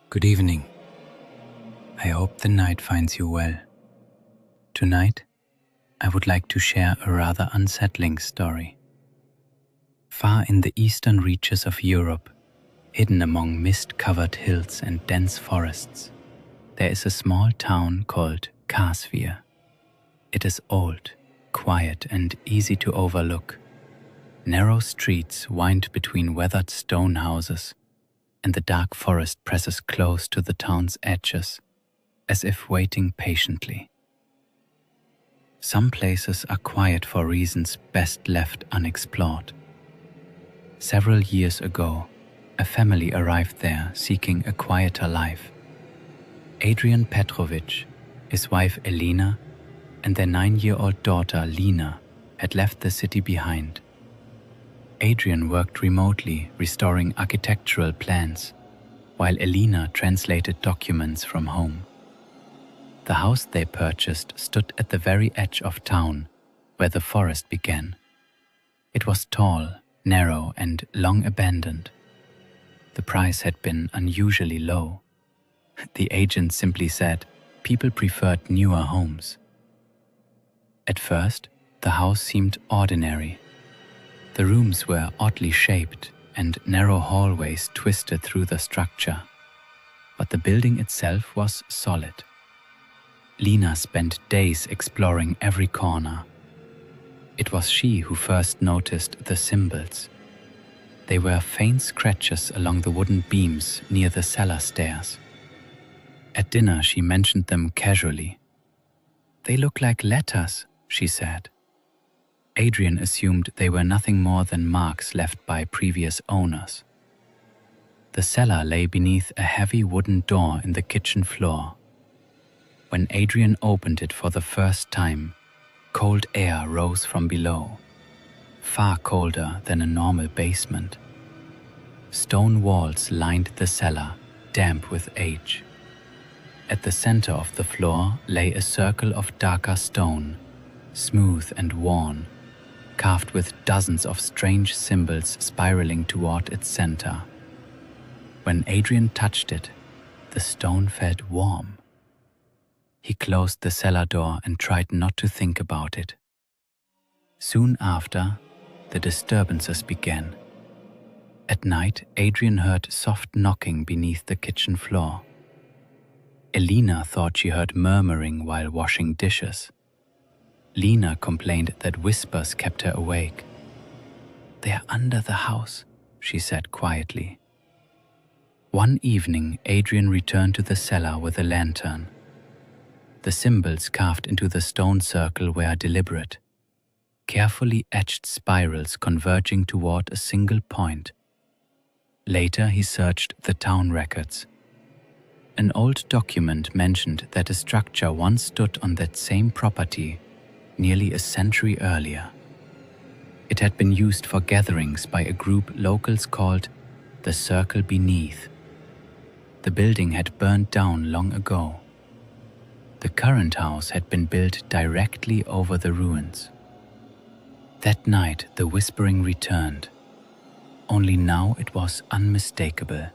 Good evening. I hope the night finds you well. Tonight, I would like to share a rather unsettling story. Far in the eastern reaches of Europe, hidden among mist-covered hills and dense forests, there is a small town called Karsvia. It is old, quiet, and easy to overlook. Narrow streets wind between weathered stone houses, and the dark forest presses close to the town's edges, as if waiting patiently. Some places are quiet for reasons best left unexplored. Several years ago, a family arrived there seeking a quieter life. Adrian Petrovich, his wife Elena, and their 9-year-old daughter Lena had left the city behind. Adrian worked remotely, restoring architectural plans, while Elena translated documents from home. The house they purchased stood at the very edge of town, where the forest began. It was tall, narrow, and long abandoned. The price had been unusually low. The agent simply said people preferred newer homes. At first, the house seemed ordinary. The rooms were oddly shaped and narrow hallways twisted through the structure, but the building itself was solid. Lena spent days exploring every corner. It was she who first noticed the symbols. They were faint scratches along the wooden beams near the cellar stairs. At dinner, she mentioned them casually. "They look like letters," she said. Adrian assumed they were nothing more than marks left by previous owners. The cellar lay beneath a heavy wooden door in the kitchen floor. When Adrian opened it for the first time, cold air rose from below, far colder than a normal basement. Stone walls lined the cellar, damp with age. At the center of the floor lay a circle of darker stone, smooth and worn, carved with dozens of strange symbols spiraling toward its center. When Adrian touched it, the stone felt warm. He closed the cellar door and tried not to think about it. Soon after, the disturbances began. At night, Adrian heard soft knocking beneath the kitchen floor. Elena thought she heard murmuring while washing dishes. Lena complained that whispers kept her awake. "They are under the house," she said quietly. One evening, Adrian returned to the cellar with a lantern. The symbols carved into the stone circle were deliberate, carefully etched spirals converging toward a single point. Later, he searched the town records. An old document mentioned that a structure once stood on that same property nearly a century earlier. It had been used for gatherings by a group locals called the Circle Beneath. The building had burned down long ago. The current house had been built directly over the ruins. That night, the whispering returned. Only now it was unmistakable.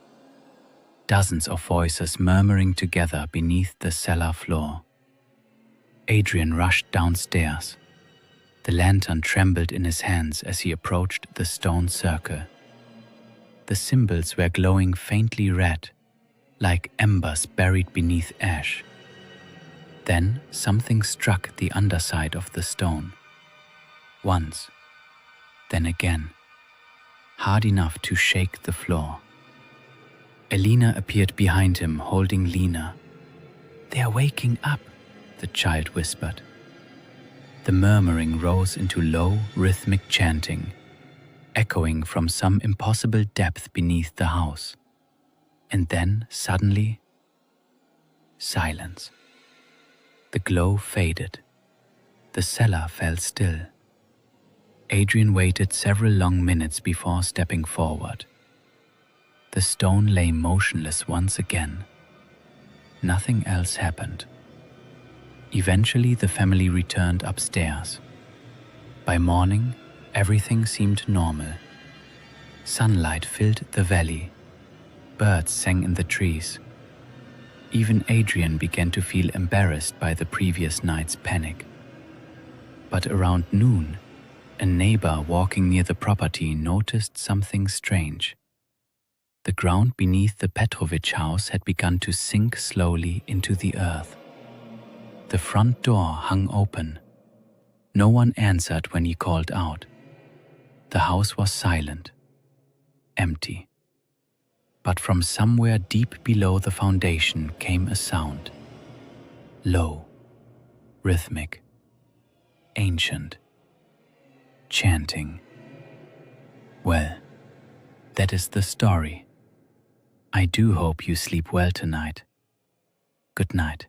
Dozens of voices murmuring together beneath the cellar floor. Adrian rushed downstairs. The lantern trembled in his hands as he approached the stone circle. The symbols were glowing faintly red, like embers buried beneath ash. Then something struck the underside of the stone. Once, then again, hard enough to shake the floor. Elena appeared behind him, holding Lena. "They are waking up," the child whispered. The murmuring rose into low, rhythmic chanting, echoing from some impossible depth beneath the house. And then, suddenly, silence. The glow faded. The cellar fell still. Adrian waited several long minutes before stepping forward. The stone lay motionless once again. Nothing else happened. Eventually, the family returned upstairs. By morning, everything seemed normal. Sunlight filled the valley, birds sang in the trees. Even Adrian began to feel embarrassed by the previous night's panic. But around noon, a neighbor walking near the property noticed something strange. The ground beneath the Petrovich house had begun to sink slowly into the earth. The front door hung open. No one answered when he called out. The house was silent, empty. But from somewhere deep below the foundation came a sound. Low, rhythmic, ancient, chanting. Well, that is the story. I do hope you sleep well tonight. Good night.